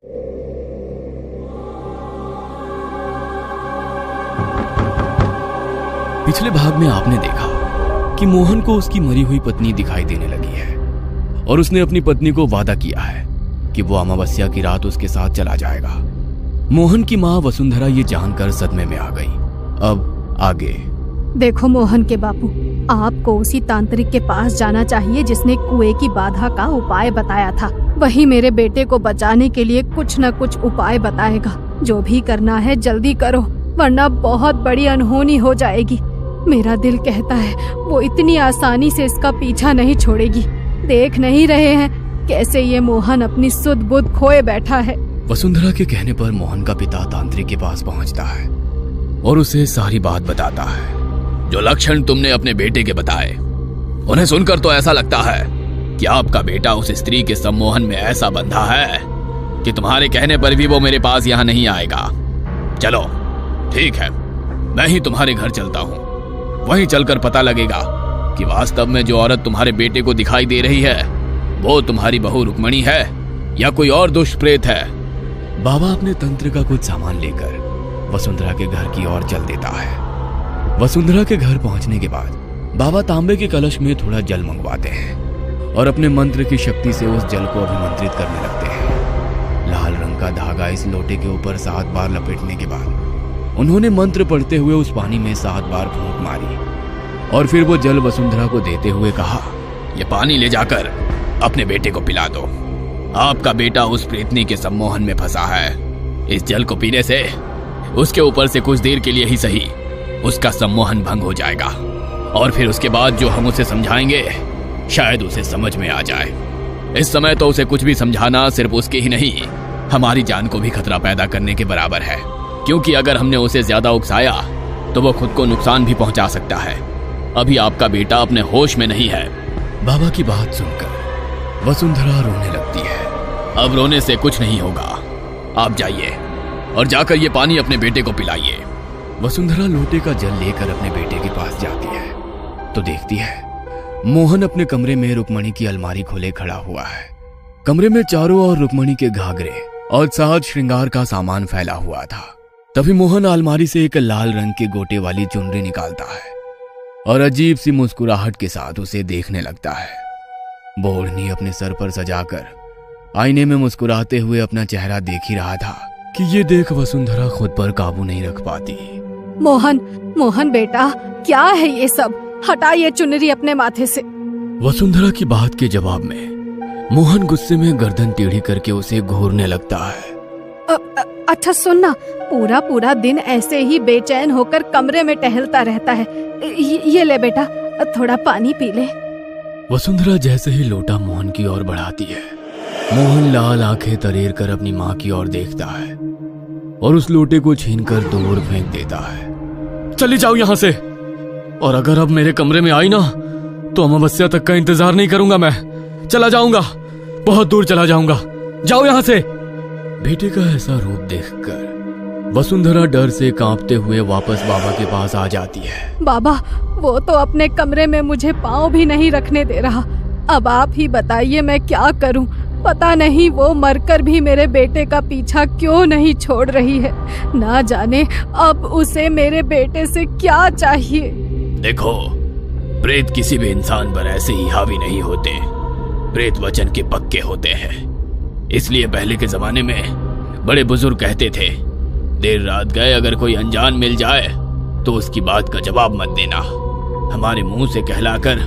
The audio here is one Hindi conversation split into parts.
पिछले भाग में आपने देखा कि मोहन को उसकी मरी हुई पत्नी दिखाई देने लगी है और उसने अपनी पत्नी को वादा किया है कि वो अमावस्या की रात उसके साथ चला जाएगा। मोहन की माँ वसुंधरा ये जानकर सदमे में आ गई। अब आगे देखो मोहन के बापू, आपको उसी तांत्रिक के पास जाना चाहिए जिसने कुएं की बाधा का उपाय बताया था। वही मेरे बेटे को बचाने के लिए कुछ न कुछ उपाय बताएगा। जो भी करना है जल्दी करो, वरना बहुत बड़ी अनहोनी हो जाएगी। मेरा दिल कहता है वो इतनी आसानी से इसका पीछा नहीं छोड़ेगी। देख नहीं रहे हैं कैसे ये मोहन अपनी सुध बुध खोए बैठा है। वसुंधरा के कहने पर मोहन का पिता तांत्रिक के पास पहुंचता है और उसे सारी बात बताता है। जो लक्षण तुमने अपने बेटे के बताए, उन्हें सुनकर तो ऐसा लगता है कि आपका बेटा उस स्त्री के सम्मोहन में ऐसा बंधा है कि तुम्हारे कहने पर भी वो मेरे पास यहाँ नहीं आएगा। चलो ठीक है, मैं ही तुम्हारे घर चलता हूँ। वहीं चलकर पता लगेगा कि वास्तव में जो औरत तुम्हारे बेटे को दिखाई दे रही है वो तुम्हारी बहू रुक्मणी है या कोई और दुष्ट प्रेत है। बाबा अपने तंत्र का कुछ सामान लेकर वसुंधरा के घर की ओर चल देता है। वसुंधरा के घर पहुंचने के बाद बाबा तांबे के कलश में थोड़ा जल मंगवाते हैं और अपने मंत्र की शक्ति से उस जल को अभिमंत्रित करने लगते हैं। लाल रंग का धागा इस लोटे के ऊपर 7 बार लपेटने के बाद उन्होंने मंत्र पढ़ते हुए उस पानी में 7 बार फूंक मारी और फिर वो जल वसुंधरा को देते हुए कहा, ये पानी ले जाकर अपने बेटे को पिला दो। आपका बेटा उस प्रेतनी के सम्मोहन में फंसा है। इस जल को पीने से उसके ऊपर से कुछ देर के लिए ही सही उसका सम्मोहन भंग हो जाएगा और फिर उसके बाद जो हम उसे समझाएंगे शायद उसे समझ में आ जाए। इस समय तो उसे कुछ भी समझाना सिर्फ उसके ही नहीं, हमारी जान को भी खतरा पैदा करने के बराबर है, क्योंकि अगर हमने उसे ज्यादा उकसाया तो वो खुद को नुकसान भी पहुंचा सकता है। अभी आपका बेटा अपने होश में नहीं है। बाबा की बात सुनकर वसुंधरा रोने लगती है। अब रोने से कुछ नहीं होगा, आप जाइए और जाकर ये पानी अपने बेटे को पिलाइए। वसुंधरा लोटे का जल लेकर अपने बेटे के पास जाती है तो देखती है मोहन अपने कमरे में रुक्मणी की अलमारी खोले खड़ा हुआ है। कमरे में चारों ओर रुक्मणी के घाघरे और साज श्रृंगार का सामान फैला हुआ था। तभी मोहन अलमारी से एक लाल रंग के गोटे वाली चुनरी निकालता है और अजीब सी मुस्कुराहट के साथ उसे देखने लगता है। वो ओढ़नी अपने सर पर सजाकर आईने में मुस्कुराते हुए अपना चेहरा देख ही रहा था कि ये देख वसुंधरा खुद पर काबू नहीं रख पाती। मोहन बेटा, क्या है ये सब? हटा ये चुनरी अपने माथे से। वसुंधरा की बात के जवाब में मोहन गुस्से में गर्दन टेढ़ी करके उसे घूरने लगता है। अच्छा सुनना, पूरा दिन ऐसे ही बेचैन होकर कमरे में टहलता रहता है। ये ले बेटा, थोड़ा पानी पी ले। वसुंधरा जैसे ही लोटा मोहन की ओर बढ़ाती है, मोहन लाल आंखें तरेर कर अपनी माँ की ओर देखता है और उस लोटे को छीनकर दूर फेंक देता है। चली जाओ यहाँ से, और अगर अब मेरे कमरे में आई ना तो अमावस्या तक का इंतजार नहीं करूंगा। मैं चला जाऊंगा, बहुत दूर चला जाऊंगा। जाओ यहाँ से। बेटे का ऐसा रूप देखकर वसुंधरा डर से कांपते हुए वापस बाबा के पास आ जाती है। बाबा, वो तो अपने कमरे में मुझे पाँव भी नहीं रखने दे रहा। अब आप ही बताइए मैं क्या करूं? पता नहीं वो मरकर भी मेरे बेटे का पीछा क्यों नहीं छोड़ रही है। ना जाने अब उसे मेरे बेटे से क्या चाहिए। देखो, प्रेत किसी भी इंसान पर ऐसे ही हावी नहीं होते। प्रेत वचन के पक्के होते हैं। इसलिए पहले के जमाने में बड़े बुजुर्ग कहते थे, देर रात गए अगर कोई अनजान मिल जाए तो उसकी बात का जवाब मत देना। हमारे मुंह से कहलाकर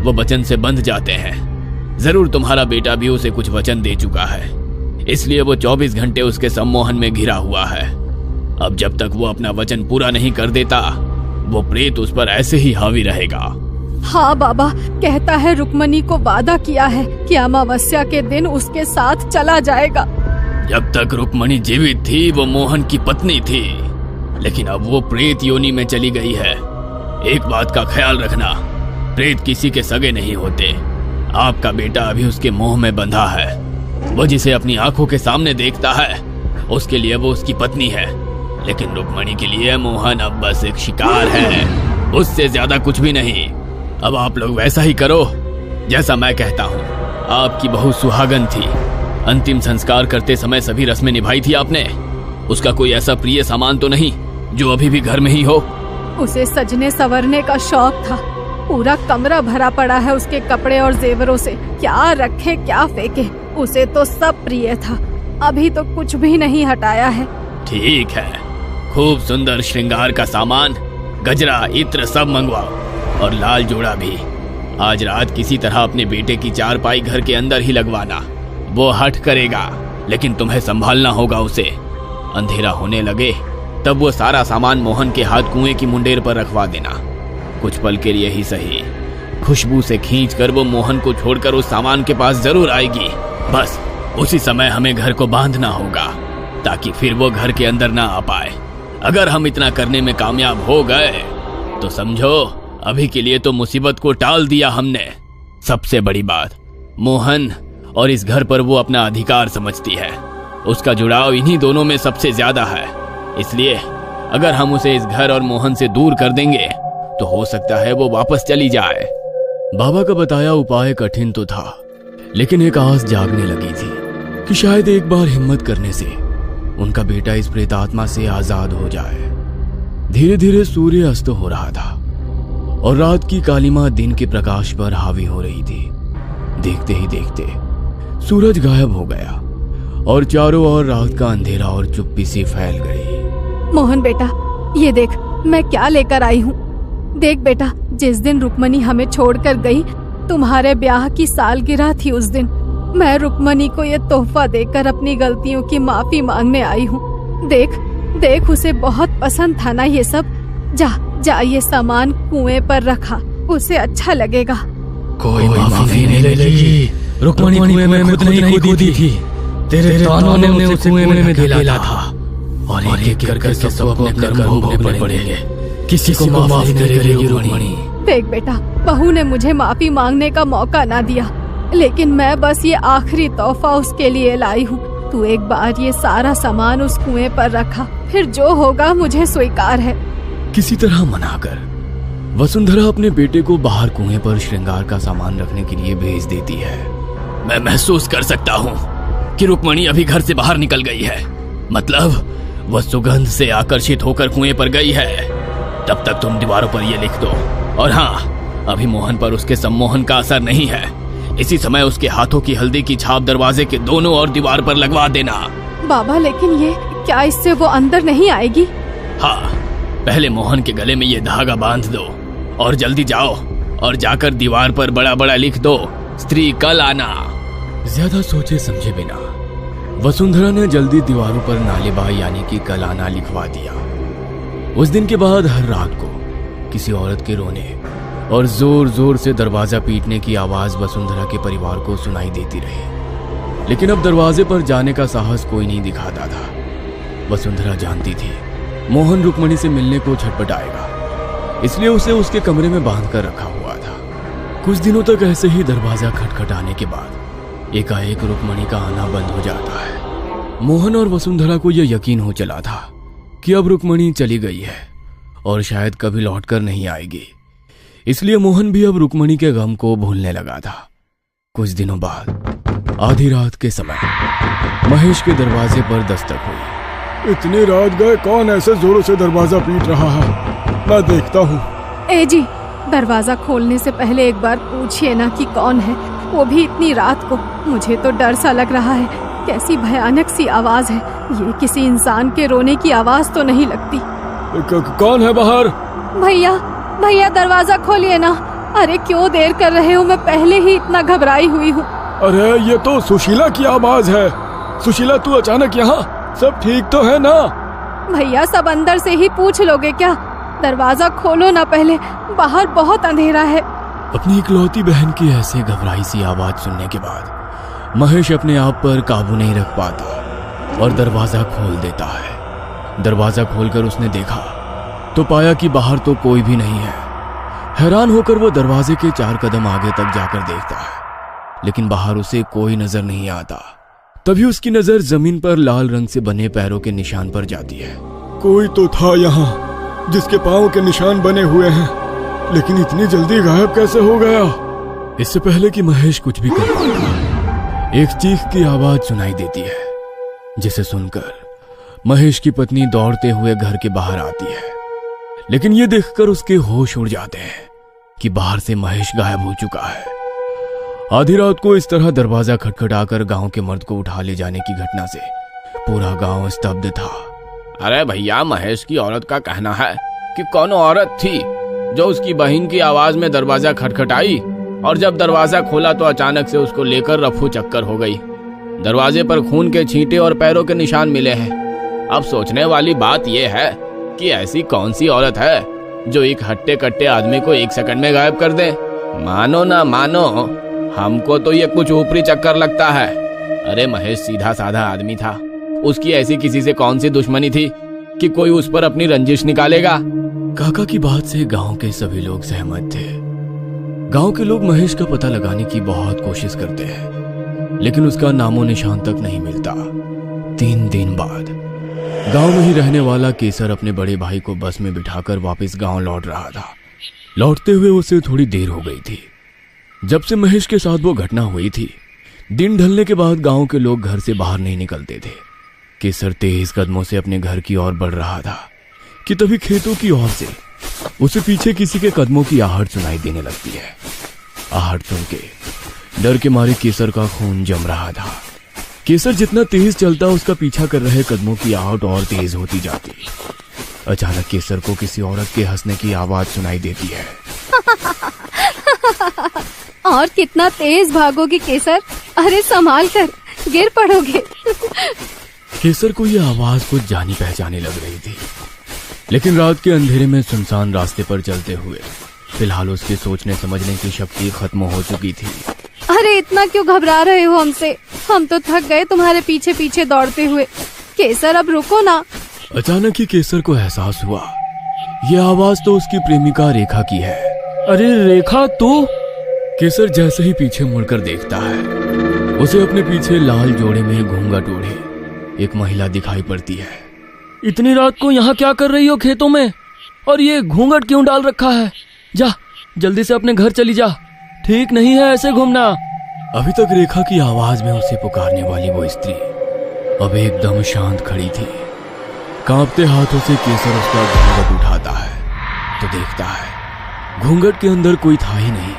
वो वचन से बंध जाते हैं। जरूर तुम्हारा बेटा भी उसे कुछ वचन दे चुका है, इसलिए वो 24 घंटे उसके सम्मोहन में घिरा हुआ है। अब जब तक वो अपना वचन पूरा नहीं कर देता, वो प्रेत उस पर ऐसे ही हावी रहेगा। हाँ बाबा, कहता है रुक्मणी को वादा किया है कि अमावस्या के दिन उसके साथ चला जाएगा। जब तक रुक्मणी जीवित थी वो मोहन की पत्नी थी, लेकिन अब वो प्रेत योनि में चली गई है। एक बात का ख्याल रखना, प्रेत किसी के सगे नहीं होते। आपका बेटा अभी उसके मोह में बंधा है। वो जिसे अपनी आंखों के सामने देखता है उसके लिए वो उसकी पत्नी है, लेकिन रुक्मणी के लिए मोहन अब बस एक शिकार है, उससे ज्यादा कुछ भी नहीं। अब आप लोग वैसा ही करो जैसा मैं कहता हूँ। आपकी बहू सुहागन थी, अंतिम संस्कार करते समय सभी रस्में निभाई थी आपने। उसका कोई ऐसा प्रिय सामान तो नहीं जो अभी भी घर में ही हो? उसे सजने संवरने का शौक था। पूरा कमरा भरा पड़ा है उसके कपड़े और जेवरों से। क्या रखे क्या फेंके, उसे तो सब प्रिय था। अभी तो कुछ भी नहीं हटाया है। ठीक है, खूब सुंदर श्रृंगार का सामान, गजरा, इत्र सब मंगवाओ और लाल जोड़ा भी। आज रात किसी तरह अपने बेटे की चारपाई घर के अंदर ही लगवाना। वो हट करेगा, लेकिन तुम्हें संभालना होगा उसे। अंधेरा होने लगे तब वो सारा सामान मोहन के हाथ कुएं की मुंडेर पर रखवा देना। कुछ पल के लिए ही सही, खुशबू से खींचकर वो मोहन को छोड़कर उस सामान के पास जरूर आएगी। बस उसी समय हमें घर को बांधना होगा ताकि फिर वो घर के अंदर ना आ पाए। अगर हम इतना करने में कामयाब हो गए तो समझो अभी के लिए तो मुसीबत को टाल दिया हमने। सबसे बड़ी बात, मोहन और इस घर पर वो अपना अधिकार समझती है। उसका जुड़ाव इन्हीं दोनों में सबसे ज्यादा है। इसलिए अगर हम उसे इस घर और मोहन से दूर कर देंगे तो हो सकता है वो वापस चली जाए। बाबा का बताया उपाय कठिन तो था, लेकिन एक आस जागने लगी थी कि शायद एक बार हिम्मत करने से उनका बेटा इस प्रेतात्मा से आजाद हो जाए। धीरे धीरे सूर्य अस्त हो रहा था और रात की कालिमा दिन के प्रकाश पर हावी हो रही थी। देखते ही देखते सूरज गायब हो गया और चारों ओर रात का अंधेरा और चुप्पी सी फैल गई। मोहन बेटा, ये देख मैं क्या लेकर आई हूँ। देख बेटा, जिस दिन रुक्मणी हमें छोड़कर गई, तुम्हारे ब्याह की सालगिरह थी उस दिन। मैं रुक्मणी को ये तोहफा देकर अपनी गलतियों की माफी मांगने आई हूँ। देख देख, उसे बहुत पसंद था ना ये सब। जा जा, ये सामान कुएं पर रखा, उसे अच्छा लगेगा। कोई माफी नहीं मिलेगी। रुक्मणी कुएं में खुद नहीं कूदी थी, तेरे तानों ने उसे कुएं में धकेला था और एक एक करके सबको अपने कर्म भोगने पड़ेंगे। किसी को माफ नहीं करेगी रुक्मणी। देख बेटा, बहू ने मुझे माफी मांगने का मौका ना दिया, लेकिन मैं बस ये आखिरी तोहफा उसके लिए लाई हूँ। तू एक बार ये सारा सामान उस कुएं पर रखा, फिर जो होगा मुझे स्वीकार है। किसी तरह मनाकर वसुंधरा अपने बेटे को बाहर कुएं पर श्रृंगार का सामान रखने के लिए भेज देती है। मैं महसूस कर सकता हूँ कि रुक्मणी अभी घर से बाहर निकल गई है। मतलब वह सुगंध से आकर्षित होकर कुएं पर गई है। तब तक तुम दीवारों पर ये लिख दो। और हाँ, अभी मोहन पर उसके सम्मोहन का असर नहीं है। इसी समय उसके हाथों की हल्दी की छाप दरवाजे के दोनों ओर दीवार पर लगवा देना। बाबा, लेकिन ये क्या इससे वो अंदर नहीं आएगी? हाँ, पहले मोहन के गले में ये धागा बांध दो और जल्दी जाओ और जाकर दीवार पर बड़ा बड़ा लिख दो, स्त्री कल आना। ज्यादा सोचे समझे बिना वसुंधरा ने जल्दी दीवारों पर नालेबाई यानी कि कल आना लिखवा दिया। उस दिन के बाद हर रात को किसी औरत के रोने और जोर जोर से दरवाजा पीटने की आवाज वसुंधरा के परिवार को सुनाई देती रही, लेकिन अब दरवाजे पर जाने का साहस कोई नहीं दिखाता था। वसुंधरा जानती थी मोहन रुक्मणी से मिलने को छटपटाएगा, इसलिए उसे उसके कमरे में बांध कर रखा हुआ था। कुछ दिनों तक ऐसे ही दरवाजा खटखटाने के बाद एकाएक रुक्मणी का आना बंद हो जाता है। मोहन और वसुंधरा को यह यकीन हो चला था कि अब रुक्मणी चली गई है और शायद कभी लौटकर नहीं आएगी, इसलिए मोहन भी अब रुक्मणी के गम को भूलने लगा था। कुछ दिनों बाद आधी रात के समय महेश के दरवाजे पर दस्तक हुई। इतनी रात गए, कौन ऐसे जोरों से दरवाजा पीट रहा है? मैं देखता हूँ। ए जी, दरवाजा खोलने से पहले एक बार पूछिए ना कि कौन है, वो भी इतनी रात को। मुझे तो डर सा लग रहा है। कैसी भयानक सी आवाज है। ये किसी इंसान के रोने की आवाज तो नहीं लगती। कौन है बाहर? भैया भैया, दरवाजा खोलिए ना। अरे क्यों देर कर रहे हो, मैं पहले ही इतना घबराई हुई हूँ। अरे ये तो सुशीला की आवाज है। सुशीला, तू अचानक यहाँ? सब ठीक तो है ना? भैया, सब अंदर से ही पूछ लोगे क्या? दरवाजा खोलो ना पहले, बाहर बहुत अंधेरा है। अपनी इकलौती बहन की ऐसे घबराई सी आवाज सुनने के बाद महेश अपने आप पर काबू नहीं रख पाता और दरवाजा खोल देता है। दरवाजा खोलकर उसने देखा तो पाया कि बाहर तो कोई भी नहीं है। हैरान होकर वो दरवाजे के 4 कदम आगे तक जाकर देखता है, लेकिन बाहर उसे कोई नजर नहीं आता। तभी उसकी नजर जमीन पर लाल रंग से बने पैरों के निशान पर जाती है। कोई तो था यहाँ जिसके पाँव के निशान बने हुए हैं, लेकिन इतनी जल्दी गायब कैसे हो गया? इससे पहले कि महेश कुछ भी कर पाता, एक चीख की आवाज सुनाई देती है, जिसे सुनकर महेश की पत्नी दौड़ते हुए घर के बाहर आती है। लेकिन ये देखकर उसके होश उड़ जाते हैं कि बाहर से महेश गायब हो चुका है। आधी रात को इस तरह दरवाजा खटखटाकर गांव के मर्द को उठा ले जाने की घटना से पूरा गांव स्तब्ध था। अरे भैया, महेश की औरत का कहना है कि कौन औरत थी जो उसकी बहन की आवाज में दरवाजा खटखटाई, और जब दरवाजा खोला तो अचानक से उसको लेकर रफू चक्कर हो गई। दरवाजे पर खून के छींटे और पैरों के निशान मिले हैं। अब सोचने वाली बात यह है कि ऐसी कौन सी औरत है जो एक हट्टे कट्टे आदमी को 1 सेकंड में गायब कर दे। मानो ना मानो, हमको तो ये कुछ ऊपरी चक्कर लगता है। अरे महेश सीधा साधा आदमी था, उसकी ऐसी किसी से कौन सी दुश्मनी थी कि कोई उस पर अपनी रंजिश निकालेगा। काका की बात से गांव के सभी लोग सहमत थे। गांव के लोग महेश का पता लगाने की बहुत कोशिश करते हैं, लेकिन उसका नामो निशान तक नहीं मिलता। 3 दिन बाद गांव में ही रहने वाला केसर अपने बड़े भाई को बस में बिठाकर वापस गांव लौट रहा था। लौटते हुए उसे थोड़ी देर हो गई थी। जब से महेश के साथ वो घटना हुई थी, दिन ढलने के बाद गांव के लोग घर से बाहर नहीं निकलते थे। केसर तेज कदमों से अपने घर की ओर बढ़ रहा था कि तभी खेतों की ओर से उसे पीछे किसी के कदमों की आहट सुनाई देने लगती है। आहट सुन के डर के मारे केसर का खून जम रहा था। केसर जितना तेज चलता, उसका पीछा कर रहे कदमों की आहट और तेज होती जाती। अचानक केसर को किसी औरत के हंसने की आवाज सुनाई देती है। और कितना तेज भागोगी केसर, अरे संभाल कर, गिर पड़ोगे। केसर को यह आवाज कुछ जानी पहचानी लग रही थी, लेकिन रात के अंधेरे में सुनसान रास्ते पर चलते हुए फिलहाल उसके सोचने समझने की शक्ति खत्म हो चुकी थी। अरे इतना क्यों घबरा रहे हो हमसे? हम तो थक गए तुम्हारे पीछे पीछे दौड़ते हुए। केसर अब रुको ना। अचानक ही केसर को एहसास हुआ, यह आवाज तो उसकी प्रेमिका रेखा की है। अरे रेखा, तू? केसर जैसे ही पीछे मुड़कर देखता है, उसे अपने पीछे लाल जोड़े में घूंघट ओढ़े एक महिला दिखाई पड़ती है। इतनी रात को यहाँ क्या कर रही हो खेतों में? और ये घूंघट क्यों डाल रखा है? जा, जल्दी से अपने घर चली जा, ठीक नहीं है ऐसे घूमना। अभी तक रेखा की आवाज में उसे पुकारने वाली वो स्त्री अब एकदम शांत खड़ी थी। कांपते हाथों से केसर उसका घूंघट उठाता है तो देखता है घूंघट के अंदर कोई था ही नहीं।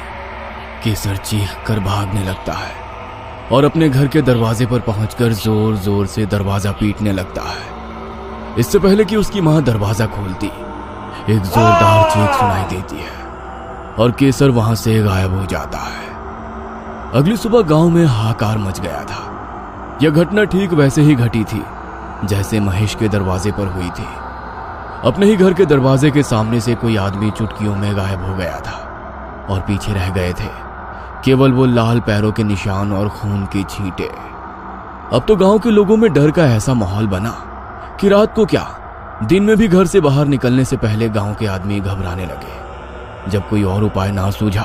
केसर चीख कर भागने लगता है और अपने घर के दरवाजे पर पहुंचकर जोर जोर से दरवाजा पीटने लगता है। इससे पहले कि उसकी मां दरवाजा खोलती, एक जोरदार चीख सुनाई देती है और केसर वहां से गायब हो जाता है। अगली सुबह गांव में हाहाकार मच गया था। यह घटना ठीक वैसे ही घटी थी जैसे महेश के दरवाजे पर हुई थी। अपने ही घर के दरवाजे के सामने से कोई आदमी चुटकियों में गायब हो गया था और पीछे रह गए थे केवल वो लाल पैरों के निशान और खून की छींटे। अब तो गांव के लोगों में डर का ऐसा माहौल बना कि रात को क्या, दिन में भी घर से बाहर निकलने से पहले गांव के आदमी घबराने लगे। जब कोई और उपाय ना सूझा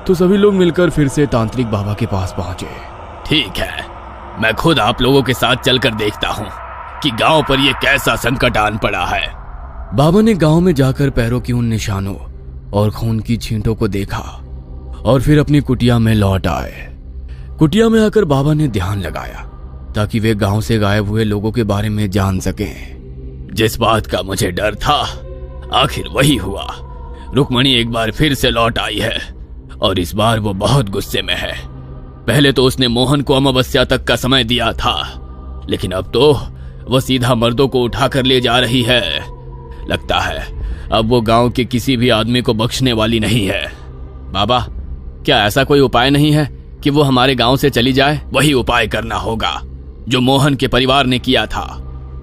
तो सभी लोग मिलकर फिर से तांत्रिक बाबा के पास पहुंचे। ठीक है, मैं खुद आप लोगों के साथ चलकर देखता हूं कि गांव पर यह कैसा संकट आन पड़ा है। बाबा ने गांव में जाकर पैरों की उन निशानों और खून की छींटों को देखा और फिर अपनी कुटिया में लौट आए। कुटिया में आकर बाबा ने ध्यान लगाया ताकि वे गांव से गायब हुए लोगों के बारे में जान सकें। जिस बात का मुझे डर था आखिर वही हुआ। रुक्मणी एक बार फिर से लौट आई है और इस बार वो बहुत गुस्से में है। पहले तो उसने मोहन को अमावस्या तक का समय दिया था, लेकिन अब तो वो सीधा मर्दों को उठाकर ले जा रही है। लगता है अब वो गांव के किसी भी आदमी को बख्शने वाली नहीं है। बाबा, क्या ऐसा कोई उपाय नहीं है कि वो हमारे गांव से चली जाए? वही उपाय करना होगा जो मोहन के परिवार ने किया था।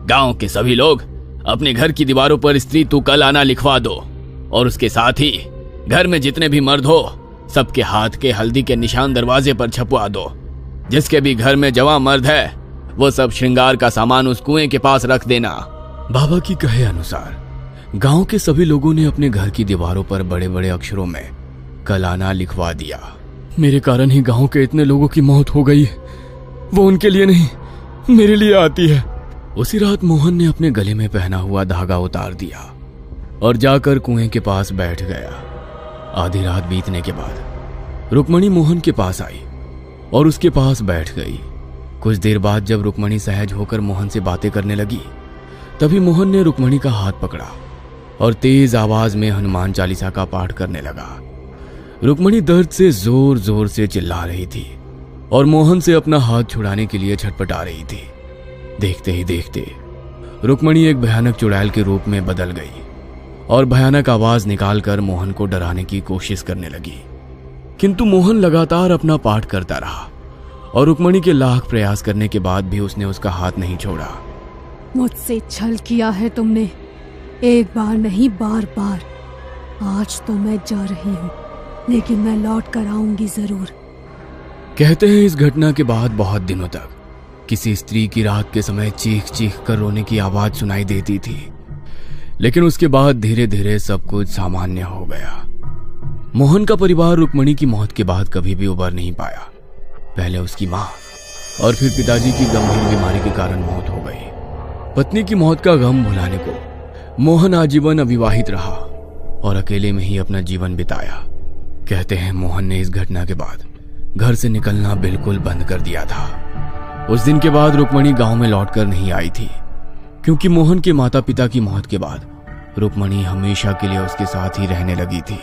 गांव के सभी लोग अपने घर की दीवारों पर स्त्री तू कल आना लिखवा दो और उसके साथ ही घर में जितने भी मर्द हो सबके हाथ के हल्दी के निशान दरवाजे पर छपवा दो। जिसके भी घर में जवां मर्द है वो सब श्रृंगार का सामान उस कुएं के पास रख देना। बाबा की कहे अनुसार गांव के सभी लोगों ने अपने घर की दीवारों पर बड़े बड़े अक्षरों में कल आना लिखवा दिया। मेरे कारण ही गांव के इतने लोगों की मौत हो गई। वो उनके लिए नहीं, मेरे लिए आती है। उसी रात मोहन ने अपने गले में पहना हुआ धागा उतार दिया और जाकर कुएं के पास बैठ गया। आधी रात बीतने के बाद रुक्मणी मोहन के पास आई और उसके पास बैठ गई। कुछ देर बाद जब रुक्मणी सहज होकर मोहन से बातें करने लगी, तभी मोहन ने रुक्मणी का हाथ पकड़ा और तेज आवाज में हनुमान चालीसा का पाठ करने लगा। रुक्मणी दर्द से जोर जोर से चिल्ला रही थी और मोहन से अपना हाथ छुड़ाने के लिए छटपटा रही थी। देखते ही देखते रुक्मणी एक भयानक चुड़ैल के रूप में बदल गई और भयानक आवाज निकालकर मोहन को डराने की कोशिश करने लगी। किंतु मोहन लगातार अपना पाठ करता रहा और रुक्मणी के लाख प्रयास करने के बाद भी उसने उसका हाथ नहीं छोड़ा। मुझसे छल किया है तुमने, एक बार नहीं बार बार। आज तो मैं जा रही हूँ, लेकिन मैं लौट कर आऊंगी जरूर। कहते हैं इस घटना के बाद बहुत दिनों तक किसी स्त्री की रात के समय चीख चीख कर रोने की आवाज सुनाई देती थी, लेकिन उसके बाद धीरे धीरे सब कुछ सामान्य हो गया। मोहन का परिवार रुक्मणी की मौत के बाद कभी भी उबर नहीं पाया। पहले उसकी मां और फिर पिताजी की गंभीर बीमारी के कारण मौत हो गई। पत्नी की मौत का गम भुलाने को मोहन आजीवन अविवाहित रहा और अकेले में ही अपना जीवन बिताया। कहते हैं मोहन ने इस घटना के बाद घर से निकलना बिल्कुल बंद कर दिया था। उस दिन के बाद रुक्मणी गांव में लौटकर नहीं आई थी, क्योंकि मोहन के माता पिता की मौत के बाद रुक्मणी हमेशा के लिए उसके साथ ही रहने लगी थी।